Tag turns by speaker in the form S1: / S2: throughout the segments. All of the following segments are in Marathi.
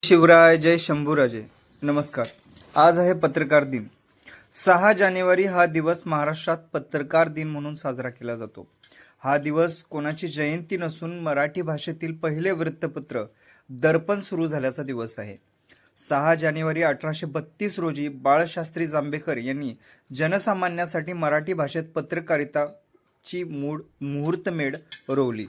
S1: शिवराय जय शंभूराजे. नमस्कार. आज आहे पत्रकार दिन. 6 जानेवारी हा दिवस महाराष्ट्रात पत्रकार दिन म्हणून साजरा केला जातो. हा दिवस कोणाची जयंती नसून मराठी भाषेतील पहिले वृत्तपत्र दर्पण सुरू झाल्याचा दिवस आहे. 6 जानेवारी 1832 रोजी बाळशास्त्री जांभेकर यांनी जनसामान्यासाठी मराठी भाषेत पत्रकारिताची मुहूर्तमेढ रोवली.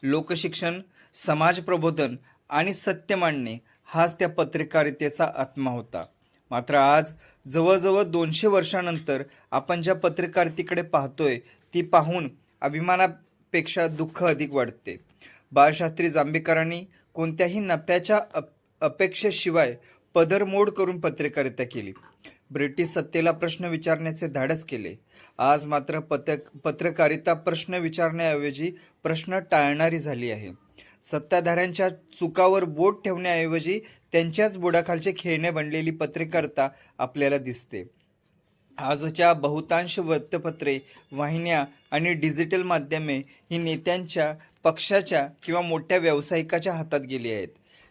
S1: लोकशिक्षण, समाज प्रबोधन आणि सत्य मांडणे हाच त्या पत्रकारितेचा आत्मा होता. मात्र आज जवळजवळ 200 वर्षांनंतर आपण ज्या पत्रकारितेकडे पाहतोय ती पाहून अभिमानापेक्षा दुःख अधिक वाटते. बाळशास्त्री जांभेकरांनी कोणत्याही नफ्याच्या अपेक्षेशिवाय पदरमोड करून पत्रकारिता केली. ब्रिटिश सत्तेला प्रश्न विचारण्याचे धाडस केले. आज मात्र पत्रकारिता प्रश्न विचारण्याऐवजी प्रश्न टाळणारी झाली आहे. सत्ताधाऱ्यांच्या चुकावर बोट ठेवण्याऐवजी त्यांच्याच बोटाखालचे खेळणे बनलेली पत्रकारिता आपल्याला दिसते. आजच्या बहुतांश वृत्तपत्रे, वाहिन्या आणि डिजिटल माध्यमे ही नेत्यांच्या, पक्षाच्या किंवा मोठ्या व्यावसायिकाच्या हातात गेली आहेत.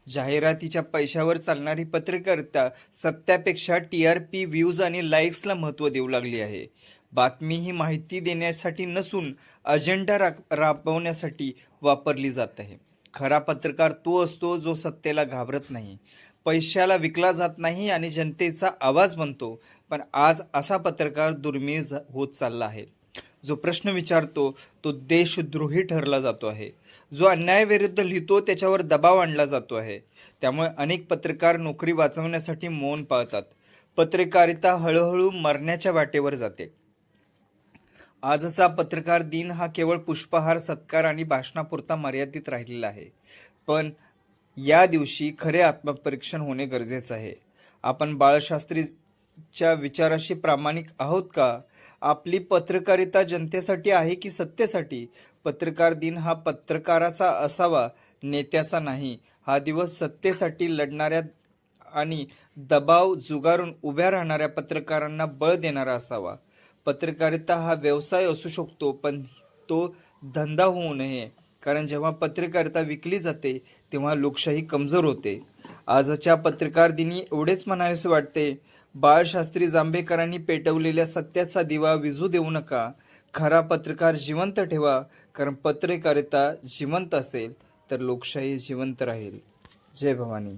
S1: जाहिरातीच्या पैशावर चालणारी पत्रकारिता सत्यापेक्षा TRP, व्ह्यूज आणि लाईक्सला महत्त्व देऊ लागली आहे. बातमी ही माहिती देण्यासाठी नसून अजेंडा राबवण्यासाठी वापरली जात आहे. खरा पत्रकार तो असतो जो सत्तेला घाबरत नाही, पैशाला विकला जात नाही आणि जनतेचा आवाज बनतो. पण आज असा पत्रकार दुर्मिळ होत चालला आहे. जो प्रश्न विचारतो तो देशद्रोही ठरला जातो आहे. जो अन्यायाविरुद्ध लिहितो त्याच्यावर दबाव आणला जातो आहे. त्यामुळे अनेक पत्रकार नोकरी वाचवण्यासाठी मौन पाळतात. पत्रकारिता हळूहळू मरण्याच्या वाटेवर जाते. आजचा पत्रकार दिन हा केवळ पुष्पहार, सत्कार आणि भाषणापुरता मर्यादित राहिलेला आहे. पण या दिवशी खरे आत्मपरीक्षण होणे गरजेचं आहे. आपण बाळशास्त्रीच्या विचाराशी प्रामाणिक आहोत का? आपली पत्रकारिता जनतेसाठी आहे की सत्तेसाठी? पत्रकार दिन हा पत्रकाराचा असावा, नेत्याचा नाही. हा दिवस सत्तेसाठी लढणाऱ्या आणि दबाव झुगारून उभ्या राहणाऱ्या पत्रकारांना बळ देणारा असावा. पत्रकारिता हा व्यवसाय असू शकतो, पण तो धंदा होऊ नये. कारण जेव्हा पत्रकारिता विकली जाते तेव्हा लोकशाही कमजोर होते. आजच्या पत्रकार दिनी एवढेच म्हणावेसे वाटते, बाळशास्त्री जांभेकरांनी पेटवलेल्या सत्याचा दिवा विझू देऊ नका. खरा पत्रकार जिवंत ठेवा. कारण पत्रकारिता जिवंत असेल तर लोकशाही जिवंत राहील. जय भवानी.